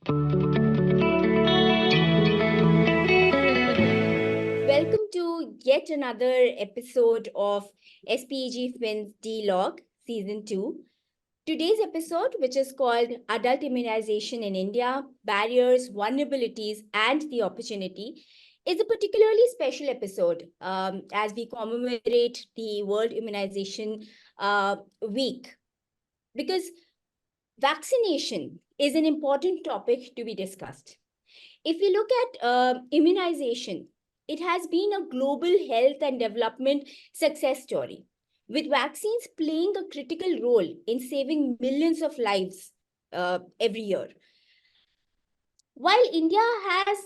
Welcome to yet another episode of SPEG Fins D-Log Season 2. Today's episode, which is called Adult Immunization in India, Barriers, Vulnerabilities, and the Opportunity, is a particularly special episode as we commemorate the World Immunization Week. Because vaccination is an important topic to be discussed. If we look at immunization, it has been a global health and development success story, with vaccines playing a critical role in saving millions of lives every year. While India has,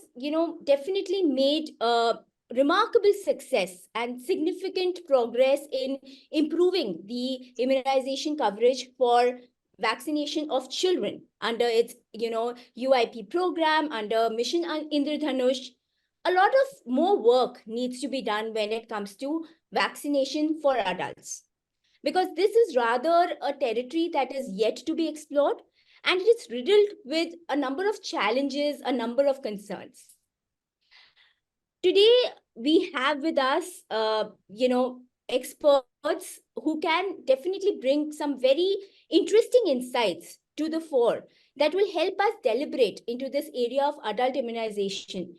definitely made a remarkable success and significant progress in improving the immunization coverage for vaccination of children under its, UIP program, under Mission Indradhanush, a lot of more work needs to be done when it comes to vaccination for adults, because this is rather a territory that is yet to be explored, and it's riddled with a number of challenges, a number of concerns. Today, we have with us, experts who can definitely bring some very interesting insights to the fore that will help us deliberate into this area of adult immunization.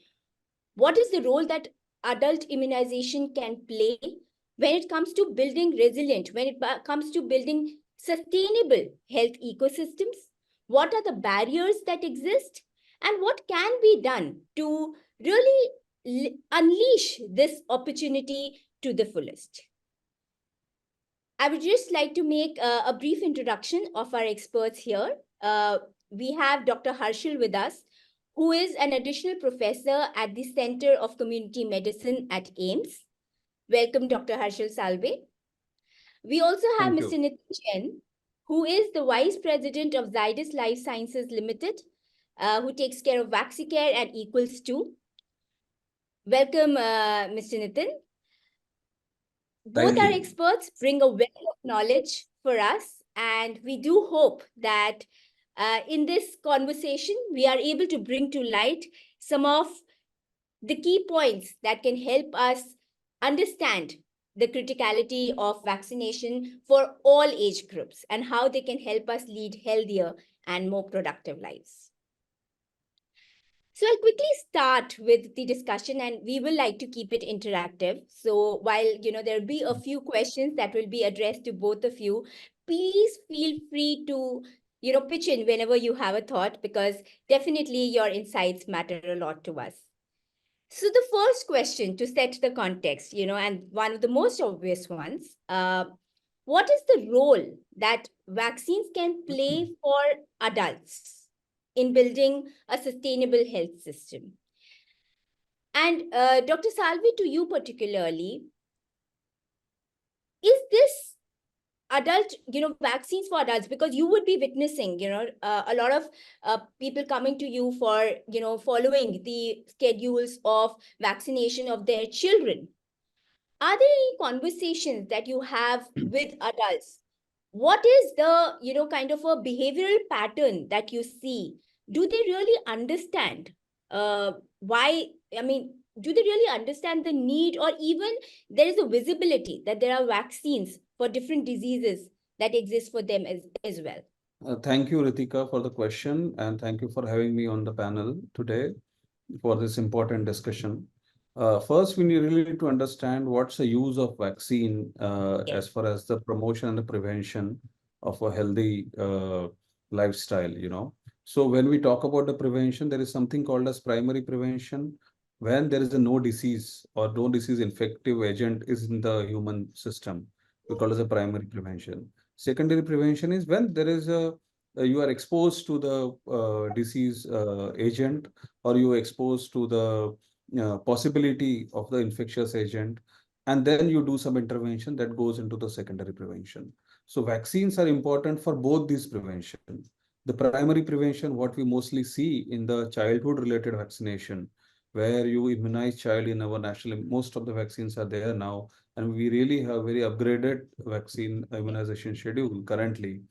What is the role that adult immunization can play when it comes to building resilient, when it comes to building sustainable health ecosystems? What are the barriers that exist? And what can be done to really unleash this opportunity to the fullest? I would just like to make a brief introduction of our experts here. We have Dr. Harshal with us, who is an additional professor at the Center of Community Medicine at AIIMS. Welcome, Dr. Harshal Salve. We also have Thank Mr. you. Nitin Jain, who is the Vice President of Zydus Lifesciences Limited, who takes care of Vaxicare and Equals 2. Welcome, Mr. Nitin. Both Thank our you. experts bring a wealth of knowledge for us, and we do hope that in this conversation, we are able to bring to light some of the key points that can help us understand the criticality of vaccination for all age groups and how they can help us lead healthier and more productive lives. So I'll quickly start with the discussion, and we will like to keep it interactive. So while there'll be a few questions that will be addressed to both of you, please feel free to pitch in whenever you have a thought, because definitely your insights matter a lot to us. So the first question, to set the context, and one of the most obvious ones, what is the role that vaccines can play for adults in building a sustainable health system? And Dr. Salvi, to you particularly, is this adult, vaccines for adults, because you would be witnessing, a lot of people coming to you for, following the schedules of vaccination of their children. Are there any conversations that you have with adults? What is the, kind of a behavioral pattern that you see? Do they really understand why? I mean, do they really understand the need, or even there is a visibility that there are vaccines for different diseases that exist for them as well? Thank you, Ritika, for the question, and thank you for having me on the panel today for this important discussion. First, we really need to understand what's the use of vaccine Yes. as far as the promotion and the prevention of a healthy lifestyle, So when we talk about the prevention, there is something called as primary prevention. When there is a no disease or no disease infective agent is in the human system, we call it as a primary prevention. Secondary prevention is when there is a you are exposed to the disease agent, or you are exposed to the possibility of the infectious agent, and then you do some intervention that goes into the secondary prevention. So vaccines are important for both these prevention. The primary prevention, what we mostly see in the childhood related vaccination, where you immunize child in our national, most of the vaccines are there now, and we really have very upgraded vaccine immunization schedule currently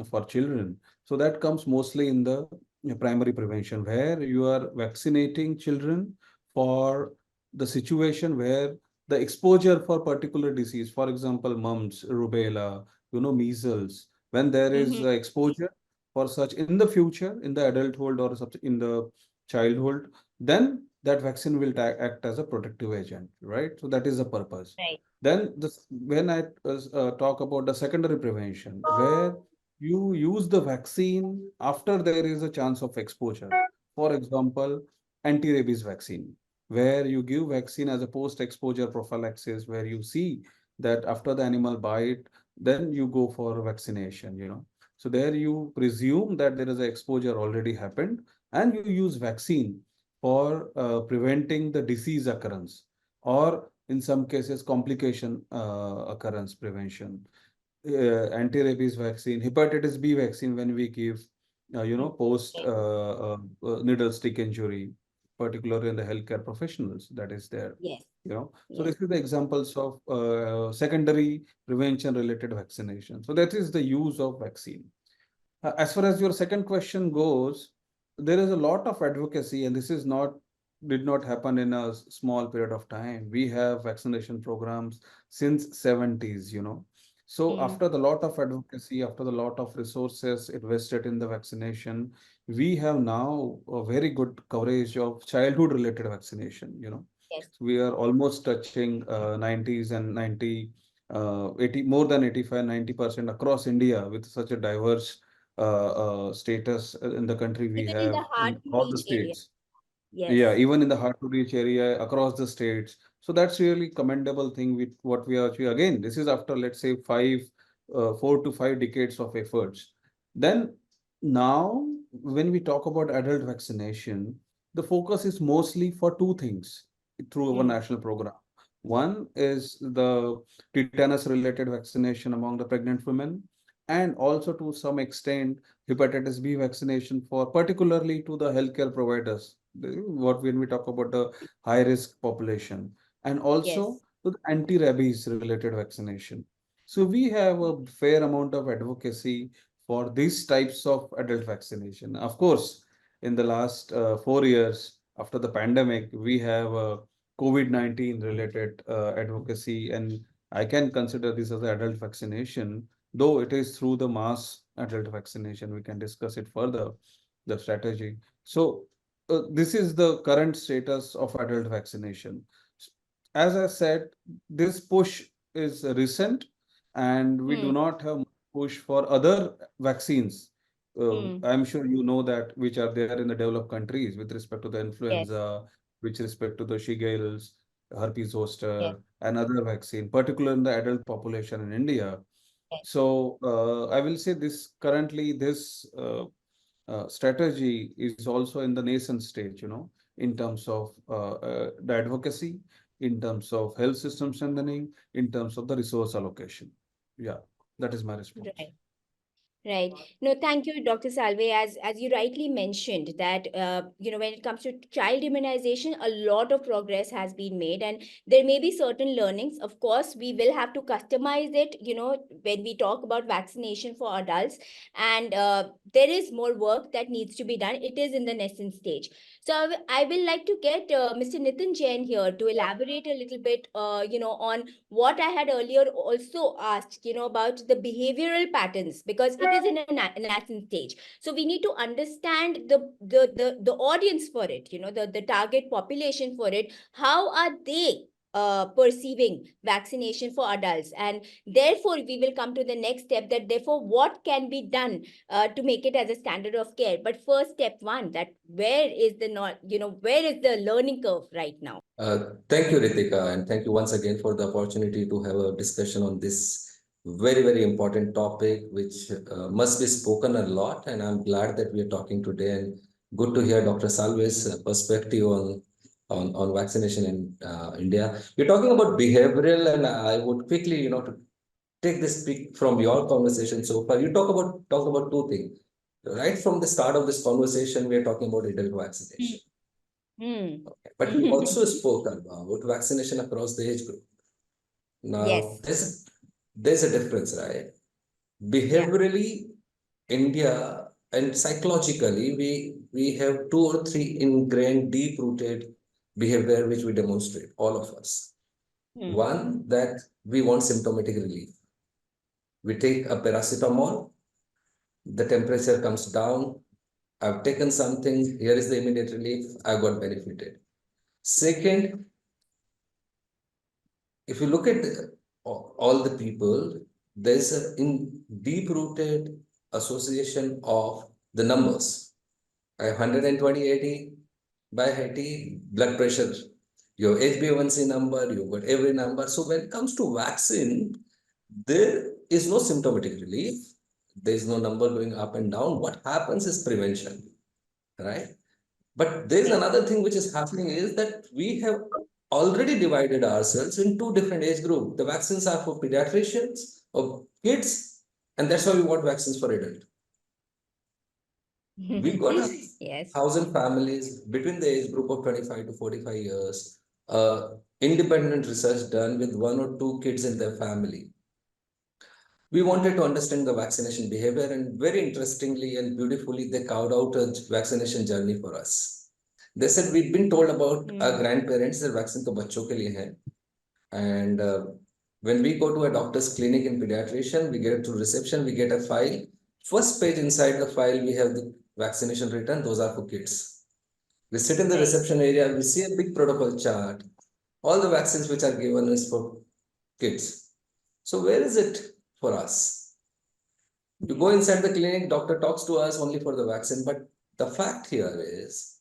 for children. So that comes mostly in the primary prevention, where you are vaccinating children for the situation where the exposure for particular disease, for example, mumps, rubella, measles, when there is Mm-hmm. exposure for such in the future, in the adulthood or in the childhood, then that vaccine will act as a protective agent, right? So that is the purpose. Right. Then when I talk about the secondary prevention, where you use the vaccine after there is a chance of exposure. For example, anti-rabies vaccine, where you give vaccine as a post-exposure prophylaxis, where you see that after the animal bite, then you go for vaccination. So there you presume that there is an exposure already happened, and you use vaccine for preventing the disease occurrence, or in some cases complication occurrence prevention. Anti-rabies vaccine, hepatitis B vaccine when we give, post Yes. needle stick injury, particularly in the healthcare professionals, that is there. Yes. So this Yes. is the examples of secondary prevention related vaccination. So that is the use of vaccine. As far as your second question goes, there is a lot of advocacy, and this is not did not happen in a small period of time. We have vaccination programs since 70s. So Mm. after the lot of advocacy, after the lot of resources invested in the vaccination, we have now a very good coverage of childhood related vaccination. Yes. So we are almost touching 90s and 80, more than 85, 90% across India with such a diverse status in the country we Even in have the hard in to all the reach area. states. Yeah, Yes. even in the hard to reach area across the states. So that's really commendable thing with what we are achieving. Again, this is after, let's say, 4 to 5 decades of efforts. Then now, when we talk about adult vaccination, the focus is mostly for two things through our Mm. national program. One is the tetanus related vaccination among the pregnant women, and also to some extent hepatitis B vaccination for particularly to the healthcare providers, what when we talk about the high risk population, and also Yes. to the anti-rabies related vaccination. So we have a fair amount of advocacy for these types of adult vaccination. Of course, in the last 4 years after the pandemic, we have a COVID-19 related advocacy, and I can consider this as an adult vaccination, though it is through the mass adult vaccination. We can discuss it further, the strategy. So this is the current status of adult vaccination. As I said, this push is recent, and we do Mm. not have push for other vaccines. Mm. I'm sure you know that which are there in the developed countries with respect to the Yes. influenza, with respect to the shingles, herpes Yes. zoster, and other vaccine, particularly in the adult population in India. Yes. So I will say this currently this strategy is also in the nascent stage, in terms of the advocacy, in terms of health system strengthening, in terms of the resource allocation. Yeah, that is my response. Right. Right. No, thank you, Dr. Salve. As you rightly mentioned, that when it comes to child immunization, a lot of progress has been made, and there may be certain learnings. Of course, we will have to customize it. When we talk about vaccination for adults, and there is more work that needs to be done. It is in the nascent stage. So I will like to get Mr. Nitin Jain here to elaborate a little bit, on what I had earlier also asked, about the behavioral patterns, because it is in a nascent stage. So we need to understand the audience for it, the target population for it. How are they perceiving vaccination for adults? And therefore, we will come to the next step, that therefore, what can be done to make it as a standard of care. But first, step one, that where is the not, where is the learning curve right now? Thank you, Ritika, and thank you once again for the opportunity to have a discussion on this very, very important topic, which must be spoken a lot. And I'm glad that we are talking today, and good to hear Dr. Salve's perspective on vaccination in India. You're talking about behavioral, and I would quickly, to take this pick from your conversation so far. You talk about two things. Right from the start of this conversation, we are talking about adult vaccination. Hmm. But you also spoke about vaccination across the age group. Now, Yes. there's a difference, right? Yeah. Behaviorally, India and psychologically, we have two or three ingrained, deep-rooted behavior which we demonstrate, all of us. One, that we want symptomatic relief. We take a paracetamol, the temperature comes down, I've taken something, here is the immediate relief, I got benefited. Second, if you look at all the people, there's a deep-rooted association of the numbers. I have 120/80 by 80 blood pressure, your HbA1c number, you've got every number. So when it comes to vaccine, there is no symptomatic relief. There is no number going up and down. What happens is prevention, right? But there is another thing which is happening is that we have already divided ourselves in two different age groups. The vaccines are for pediatricians or kids, and that's why we want vaccines for adults. We got Yes. 1,000 families between the age group of 25 to 45 years, independent research done with one or two kids in their family. We wanted to understand the vaccination behavior, and very interestingly and beautifully, they carved out a vaccination journey for us. They said, we've been told about our grandparents that vaccine to bachcho ke liye hai. And when we go to a doctor's clinic in pediatrician, we get to reception, we get a file. First page inside the file, we have the vaccination written, those are for kids. We sit in the reception area, we see a big protocol chart. All the vaccines which are given is for kids. So where is it for us? You go inside the clinic, doctor talks to us only for the vaccine, but the fact here is,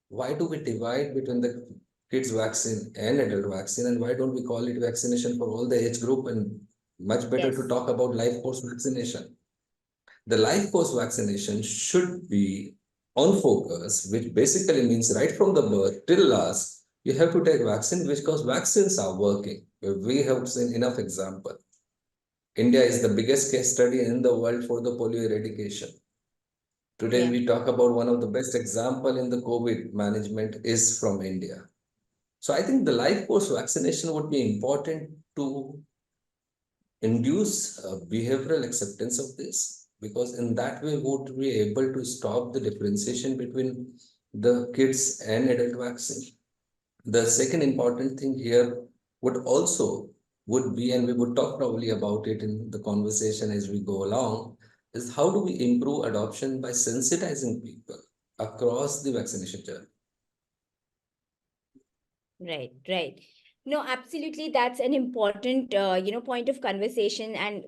why do we divide between the kids vaccine and adult vaccine, and why don't we call it vaccination for all the age group, and much better to talk about life course vaccination? The life course vaccination should be on focus, which basically means right from the birth till last, you have to take vaccine because vaccines are working. We have seen enough example. India is the biggest case study in the world for the polio eradication. Today, we talk about one of the best example in the COVID management is from India. So I think the life course vaccination would be important to induce behavioral acceptance of this, because in that way would be able to stop the differentiation between the kids and adult vaccine. The second important thing here would be, and we would talk probably about it in the conversation as we go along, is how do we improve adoption by sensitizing people across the vaccination journey? Right, right. No, absolutely. That's an important, point of conversation. And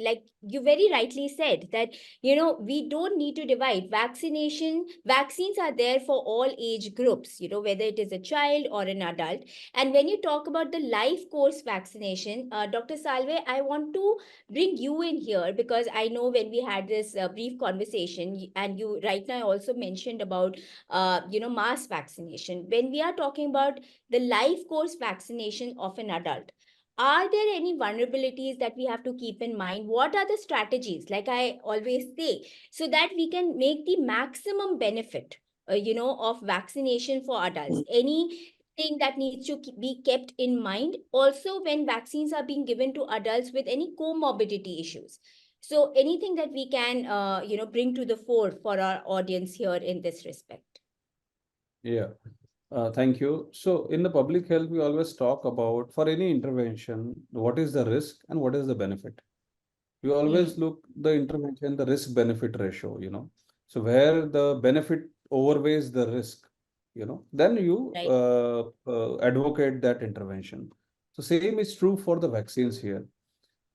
like you very rightly said that, we don't need to divide. Vaccines are there for all age groups, whether it is a child or an adult. And when you talk about the life course vaccination, Dr. Salve, I want to bring you in here because I know when we had this brief conversation, and you right now also mentioned about, mass vaccination. When we are talking about the life course vaccination of an adult, are there any vulnerabilities that we have to keep in mind? What are the strategies, like I always say, so that we can make the maximum benefit, of vaccination for adults? Anything that needs to be kept in mind also when vaccines are being given to adults with any comorbidity issues? So anything that we can, bring to the fore for our audience here in this respect? Yeah. Thank you. So in the public health, we always talk about for any intervention, what is the risk and what is the benefit. We always look the intervention, the risk benefit ratio, So where the benefit overweighs the risk, then you Right. advocate that intervention. So same is true for the vaccines here.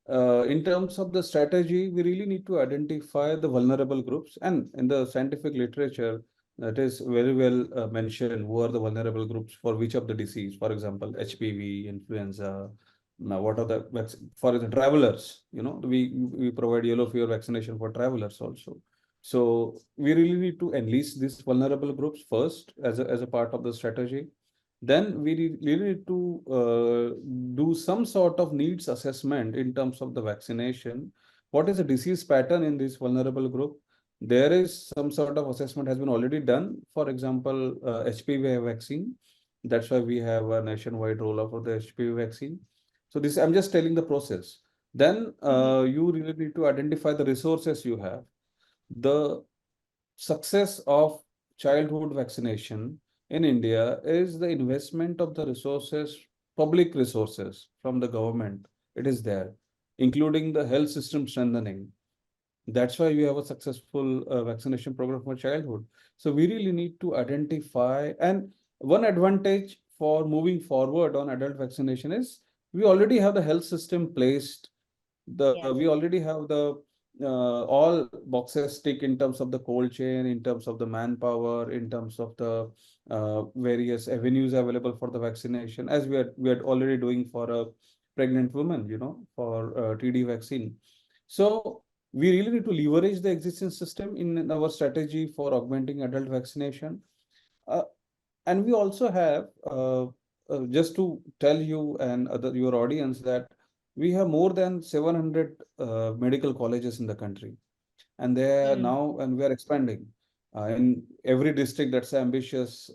In terms of the strategy, we really need to identify the vulnerable groups. And in the scientific literature, that is very well mentioned who are the vulnerable groups for which of the disease. For example, HPV, influenza. Now, what are the for the travelers? We provide yellow fever vaccination for travelers also. So we really need to enlist these vulnerable groups first as a part of the strategy. Then we really need to do some sort of needs assessment in terms of the vaccination. What is the disease pattern in this vulnerable group? There is some sort of assessment has been already done. For example, HPV vaccine. That's why we have a nationwide rollout of the HPV vaccine. So this, I'm just telling the process. Then you really need to identify the resources you have. The success of childhood vaccination in India is the investment of the resources, public resources from the government. It is there, including the health system strengthening. That's why we have a successful vaccination program for childhood. So we really need to identify, and one advantage for moving forward on adult vaccination is we already have the health system placed. Yeah. We already have the all boxes tick in terms of the cold chain, in terms of the manpower, in terms of the various avenues available for the vaccination, as we are already doing for a pregnant woman, for TD vaccine. So we really need to leverage the existing system in our strategy for augmenting adult vaccination. Uh, and we also have, just to tell you and your audience, that we have more than 700 medical colleges in the country, and they are Mm. now, and we are expanding in every district. That's an ambitious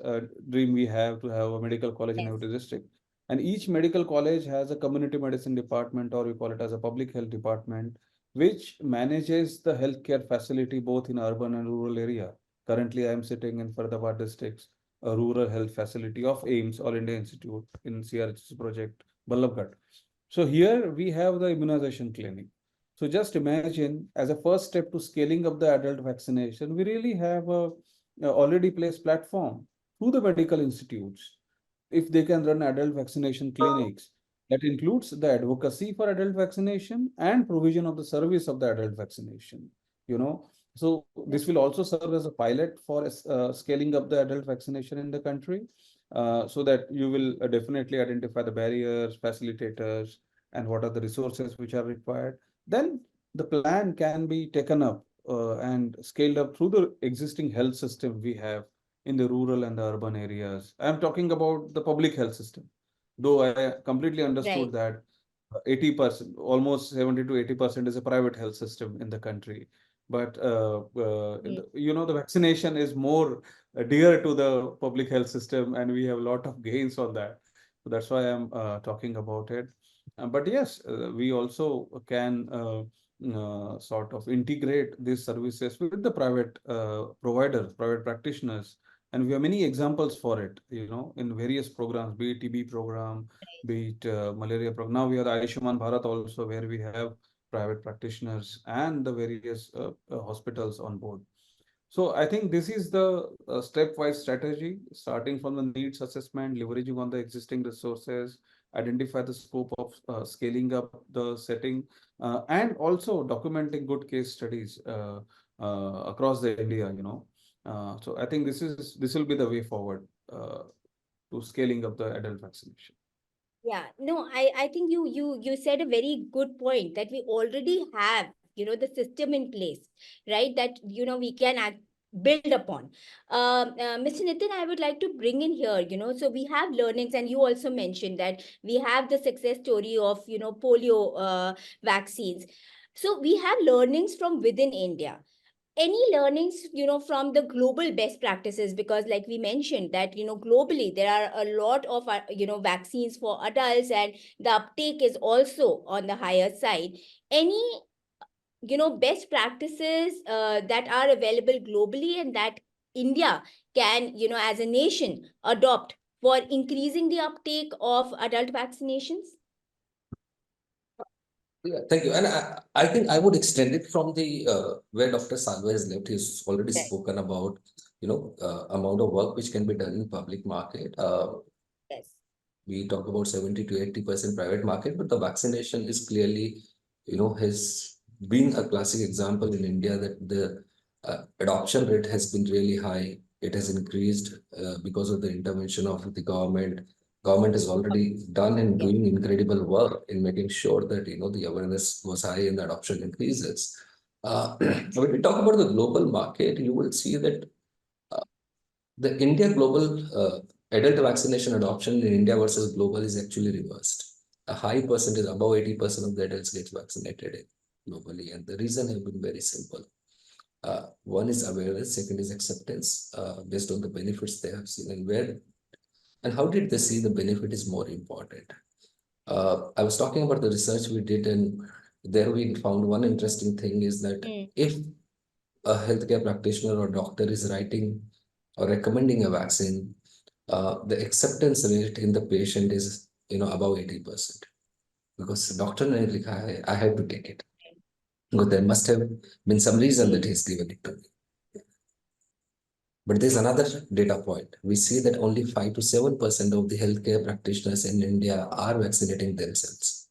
dream we have, to have a medical college in Yes. every district. And each medical college has a community medicine department, or we call it as a public health department, which manages the healthcare facility both in urban and rural area. Currently, I am sitting in Faridabad district's a rural health facility of AIIMS, All India Institute, in CRH's project, Ballabgarh. So here we have the immunization clinic. So just imagine, as a first step to scaling up the adult vaccination, we really have a already placed platform through the medical institutes. If they can run adult vaccination clinics, that includes the advocacy for adult vaccination and provision of the service of the adult vaccination. You know, so Yeah. this will also serve as a pilot for scaling up the adult vaccination in the country, so that you will definitely identify the barriers, facilitators, and what are the resources which are required. Then the plan can be taken up and scaled up through the existing health system we have in the rural and the urban areas. I'm talking about the public health system, though I completely understood Right. that 80%, almost 70 to 80% is a private health system in the country. But Mm. the vaccination is more dear to the public health system, and we have a lot of gains on that. So that's why I'm talking about it. But yes, we also can sort of integrate these services with the private providers, private practitioners, and we have many examples for it. In various programs, be it TB program, be it malaria program. Now we have the Ayushman Bharat also, where we have private practitioners and the various hospitals on board. So I think this is the stepwise strategy, starting from the needs assessment, leveraging on the existing resources, identify the scope of scaling up the setting, and also documenting good case studies across the India. So I think this will be the way forward to scaling up the adult vaccination. Yeah, no, I think you said a very good point that we already have, the system in place, right? That, we can build upon. Mr. Nitin, I would like to bring in here, so we have learnings, and you also mentioned that we have the success story of, polio vaccines. So we have learnings from within India. Any learnings, from the global best practices, because like we mentioned that, globally there are a lot of vaccines for adults, and the uptake is also on the higher side. Any best practices that are available globally, and that India can, as a nation, adopt for increasing the uptake of adult vaccinations? Yeah, thank you. And I think I would extend it from the where Dr. Salva has left. He's already Right. spoken about, amount of work which can be done in public market. Yes. We talk about 70 to 80% private market, but the vaccination is clearly, has been a classic example in India that the adoption rate has been really high. It has increased because of the intervention of the government. Government has already done and Yeah. doing incredible work in making sure that, the awareness was high and the adoption increases. When we talk about the global market, you will see that the India global adult vaccination adoption in India versus global is actually reversed. A high percentage, above 80% of the adults get vaccinated globally. And the reason has been very simple. One is awareness, second is acceptance based on the benefits they have seen and where and how did they see the benefit is more important. I was talking about the research we did, and there we found one interesting thing is that Mm. if a healthcare practitioner or doctor is writing or recommending a vaccine, the acceptance rate in the patient is above 80%, because doctor ने लिखा है, I have to take it. Because there must have been some reason that he's given it to me. But there's another data point. We see that only 5 to 7% of the healthcare practitioners in India are vaccinating themselves.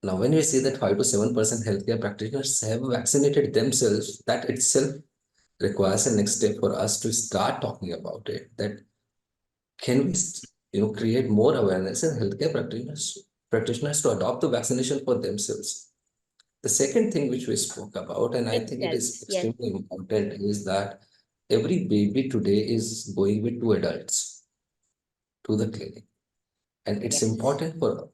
Now, when we see that 5 to 7% healthcare practitioners have vaccinated themselves, that itself requires a next step for us to start talking about it. That can we, create more awareness in healthcare practitioners to adopt the vaccination for themselves. The second thing which we spoke about, and I think it is Yes. extremely important, is that every baby today is going with two adults to the clinic, and it's Yes. important for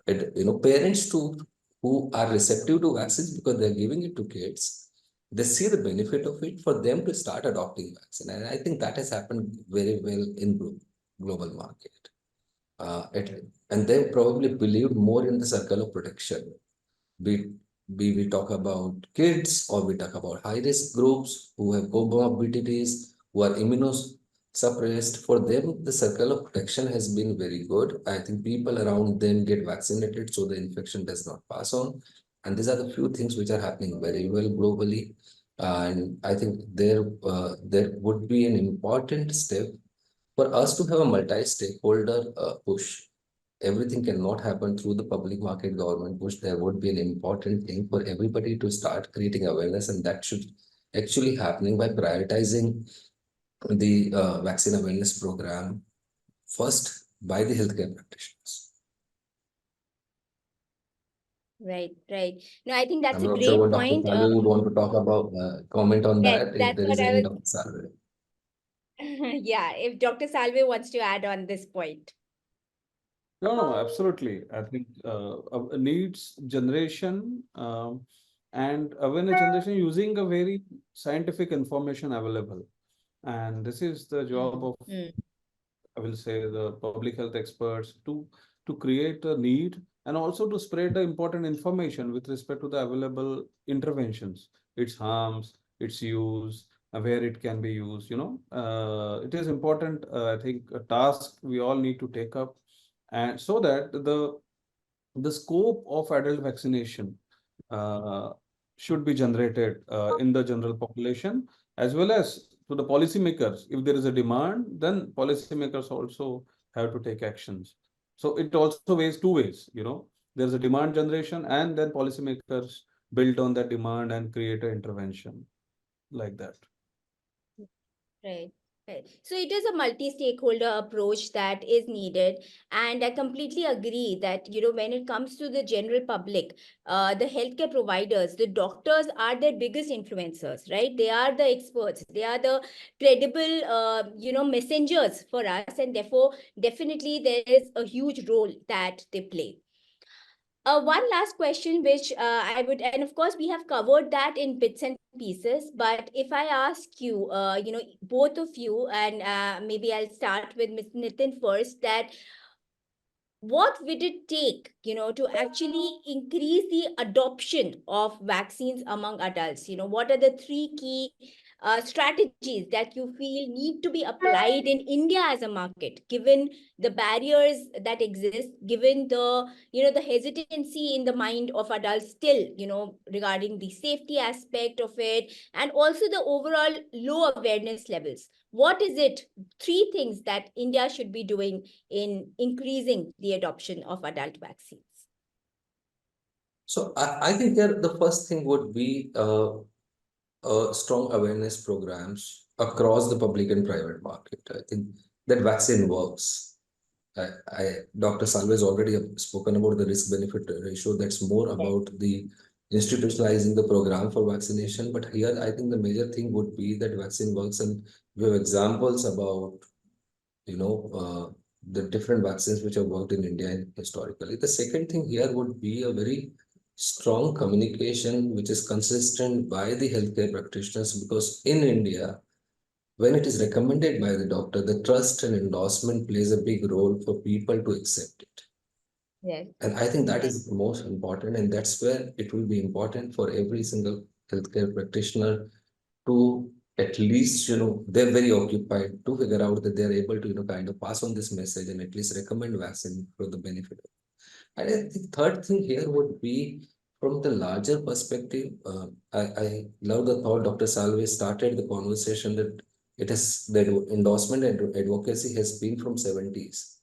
parents who are receptive to vaccines, because they're giving it to kids. They see the benefit of it for them to start adopting vaccine, and I think that has happened very well in global market. And they probably believe more in the circle of protection. Be, we talk about kids, or we talk about high risk groups who have comorbidities, who are immunosuppressed. For them, the circle of protection has been very good. I think people around them get vaccinated so the infection does not pass on. And these are the few things which are happening very well globally. And I think there would be an important step for us to have a multi-stakeholder push. Everything cannot happen through the public market government push. There would be an important thing for everybody to start creating awareness, and that should actually happening by prioritizing the vaccine awareness program first by the healthcare practitioners. Right. No, I think that's I'm a not sure great what Dr. point. Salve would want to talk about, comment on Yes, that, if that's there what is I any was. Dr. Salve. Yeah, if Dr. Salve wants to add on this point. No, absolutely. I think needs generation and awareness generation using a very scientific information available. And this is the job of, Mm. I will say, the public health experts to create a need and also to spread the important information with respect to the available interventions, its harms, its use, where it can be used. It is important. I think a task we all need to take up, and so that the scope of adult vaccination uh, should be generated in the general population, as well as to the policymakers. If there is a demand, then policymakers also have to take actions. So it also weighs two ways. There's a demand generation, and then policymakers build on that demand and create an intervention like that. Right. So it is a multi-stakeholder approach that is needed, and I completely agree that when it comes to the general public, the healthcare providers, the doctors are their biggest influencers, right? They are the experts, they are the credible, messengers for us, and therefore definitely there is a huge role that they play. One last question, which I would, and of course, we have covered that in bits and pieces. But if I ask you, both of you, and maybe I'll start with Ms. Nitin first, that what would it take, to actually increase the adoption of vaccines among adults? What are the three key strategies that you feel need to be applied in India as a market, given the barriers that exist, given the hesitancy in the mind of adults still, regarding the safety aspect of it, and also the overall low awareness levels. What is it? Three things that India should be doing in increasing the adoption of adult vaccines. So I think there the first thing would be strong awareness programs across the public and private market. I think that vaccine works. Dr. Salve has already spoken about the risk-benefit ratio. That's more Yes. about the institutionalizing the program for vaccination. But here, I think the major thing would be that vaccine works, and we have examples about the different vaccines which have worked in India historically. The second thing here would be a very strong communication which is consistent by the healthcare practitioners, because in India, when it is recommended by the doctor, the trust and endorsement plays a big role for people to accept it. Yes. And I think that is most important, and that's where it will be important for every single healthcare practitioner to at least, they're very occupied to figure out that they're able to, kind of pass on this message and at least recommend vaccine for the benefit. And I think third thing here would be from the larger perspective. I love the thought Dr. Salve started the conversation that the endorsement and advocacy has been from 70s.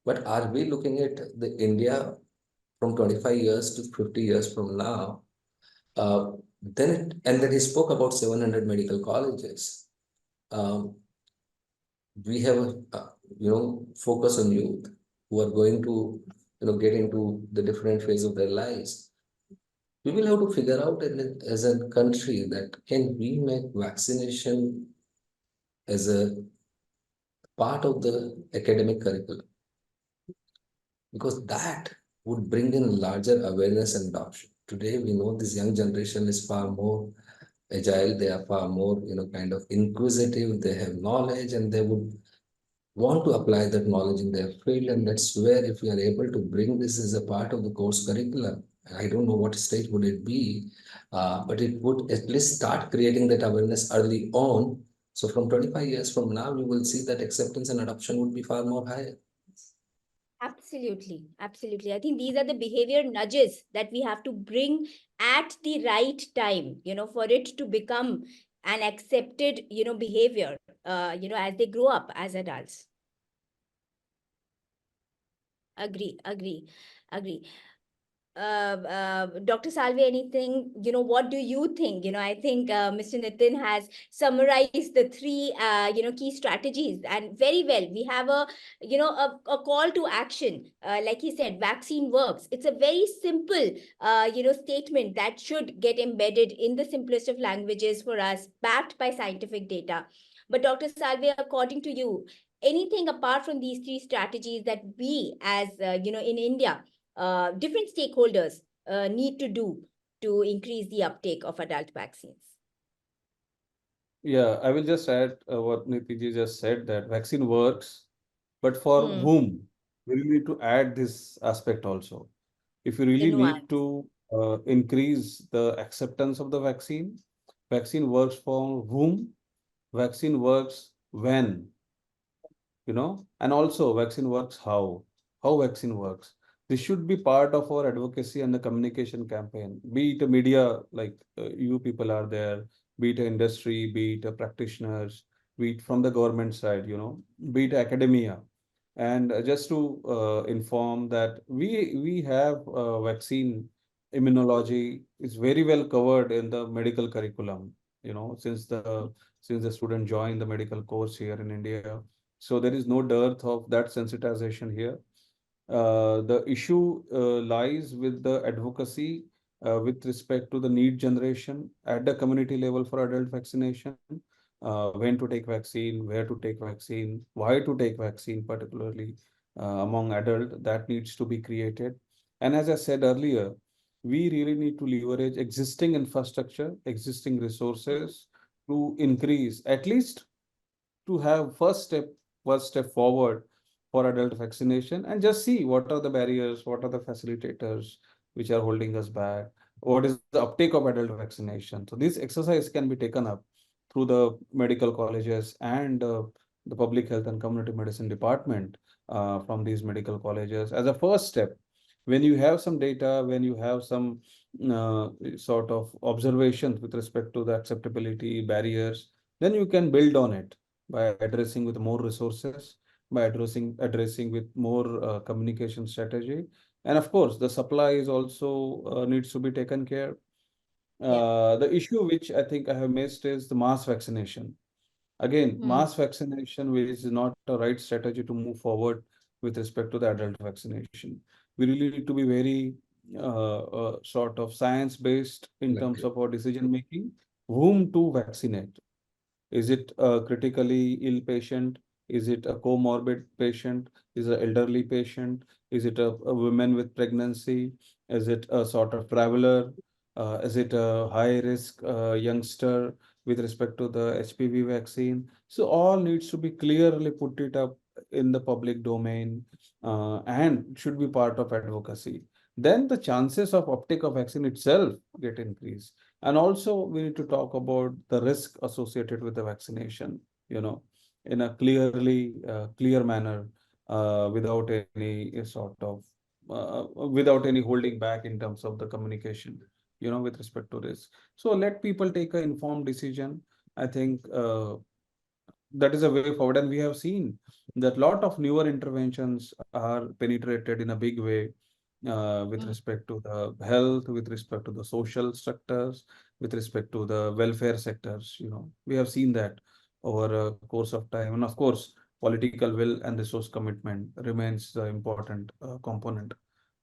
But are we looking at the India from 25 years to 50 years from now? And then he spoke about 700 medical colleges. Um, we have a focus on youth who are going to get into the different phase of their lives. We will have to figure out as a country that can we make vaccination as a part of the academic curriculum, because that would bring in larger awareness and adoption. Today we know this young generation is far more agile, they are far more kind of inquisitive, they have knowledge and they would want to apply that knowledge in their field. And that's where, if we are able to bring this as a part of the course curriculum, I don't know what stage would it be, but it would at least start creating that awareness early on. So from 25 years from now, you will see that acceptance and adoption would be far more higher. Absolutely, absolutely. I think these are the behavior nudges that we have to bring at the right time, for it to become an accepted, behavior, as they grow up as adults. Agree, agree, agree. Dr. Salve, anything, what do you think? I think Mr. Nitin has summarized the three, key strategies, and very well. We have a call to action. Like he said, vaccine works. It's a very simple, statement that should get embedded in the simplest of languages for us, backed by scientific data. But Dr. Salve, according to you, anything apart from these three strategies that we, as in India, different stakeholders need to do to increase the uptake of adult vaccines? Yeah, I will just add what Nitiji just said, that vaccine works, but for whom? We really need to add this aspect also. If you The really nuance. need to increase the acceptance of the vaccine works for whom? Vaccine works when, and also vaccine works how vaccine works. This should be part of our advocacy and the communication campaign, be it a media, like you people are there, be it a industry, be it a practitioners, be it from the government side, be it academia. And just to inform that we have vaccine immunology is very well covered in the medical curriculum, since the student joined the medical course here in India. So there is no dearth of that sensitization here. The issue lies with the advocacy with respect to the need generation at the community level for adult vaccination. When to take vaccine, where to take vaccine, why to take vaccine, particularly among adult, that needs to be created. And as I said earlier, we really need to leverage existing infrastructure, existing resources to increase, at least to have first step forward for adult vaccination, and just see what are the barriers, what are the facilitators which are holding us back, what is the uptake of adult vaccination. So this exercise can be taken up through the medical colleges and the public health and community medicine department from these medical colleges as a first step. When you have some data, when you have some sort of observations with respect to the acceptability barriers, then you can build on it by addressing with more resources, by addressing with more communication strategy. And of course, the supply is also needs to be taken care. Yeah. The issue which I think I have missed is the mass vaccination. Again, mass vaccination is not a right strategy to move forward with respect to the adult vaccination. We really need to be very sort of science-based in terms Exactly. of our decision making, whom to vaccinate. Is it a critically ill patient? Is it a comorbid patient? Is it an elderly patient? Is it a woman with pregnancy? Is it a sort of traveler? Is it a high risk youngster with respect to the HPV vaccine? So all needs to be clearly put it up in the public domain and should be part of advocacy. Then the chances of uptake of vaccine itself get increased. And also we need to talk about the risk associated with the vaccination, in a clear manner, without any sort of without any holding back in terms of the communication, with respect to this. So let people take an informed decision. I think that is a way forward, and we have seen that lot of newer interventions are penetrated in a big way, with respect to the health, with respect to the social structures, with respect to the welfare sectors. We have seen that over a course of time, and of course political will and resource commitment remains the important component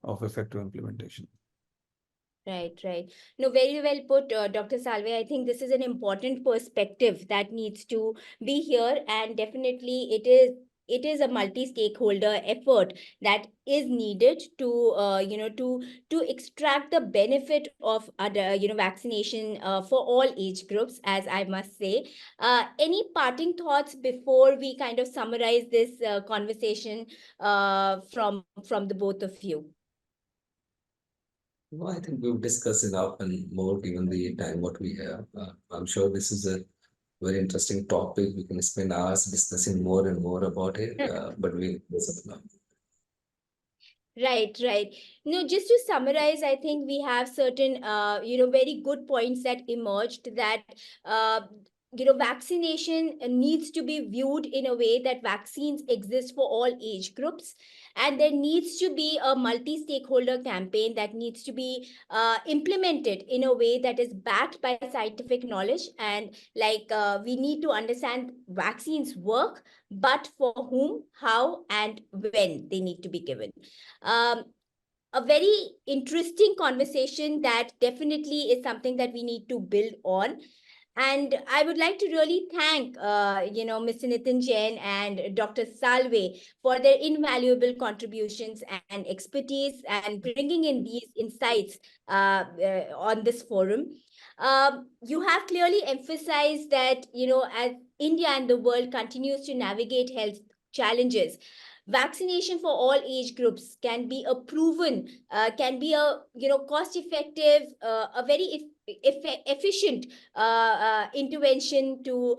of effective implementation. Right, right. No, very well put, Dr. Salve. I think this is an important perspective that needs to be here, and definitely it is a multi-stakeholder effort that is needed to to extract the benefit of other vaccination for all age groups, as I must say. Any parting thoughts before we kind of summarize this conversation from the both of you? No, I think we've discussed enough and more given the time what we have. I'm sure this is a very interesting topic. We can spend hours discussing more and more about it, but we listen now. Right, right. No, just to summarize, I think we have certain, very good points that emerged that, vaccination needs to be viewed in a way that vaccines exist for all age groups. And there needs to be a multi-stakeholder campaign that needs to be implemented in a way that is backed by scientific knowledge. And we need to understand vaccines work, but for whom, how, and when they need to be given. um, a very interesting conversation that definitely is something that we need to build on. And I would like to really thank, Mr. Nitin Jain and Dr. Salve for their invaluable contributions and expertise and bringing in these insights on this forum. You have clearly emphasized that, as India and the world continues to navigate health challenges, vaccination for all age groups can be a proven, can be a cost effective, a very efficient intervention to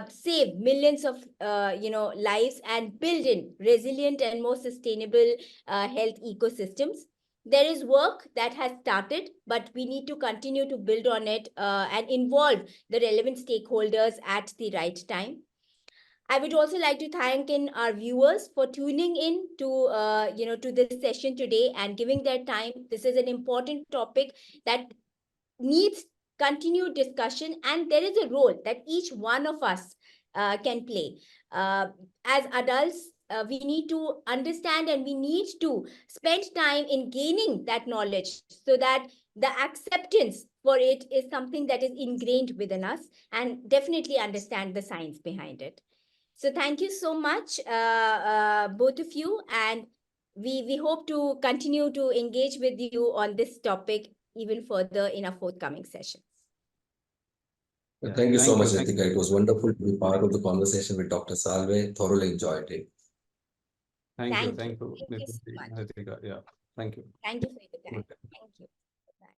save millions of lives and build in resilient and more sustainable health ecosystems. There is work that has started, but we need to continue to build on it and involve the relevant stakeholders at the right time. I would also like to thank in our viewers for tuning in to this session today and giving their time. This is an important topic that needs continued discussion, and there is a role that each one of us can play. As adults, we need to understand and we need to spend time in gaining that knowledge so that the acceptance for it is something that is ingrained within us, and definitely understand the science behind it. So thank you so much, both of you, and we hope to continue to engage with you on this topic even further in our forthcoming sessions. Yeah, Thank you so much, thank Ritika. you. It was wonderful to be part of the conversation with Dr. Salve. Thoroughly enjoyed it. Thank you. Thank you. Thank you, Thank you so much. Ritika. Yeah, thank you. Thank you for your time. Good. Thank you.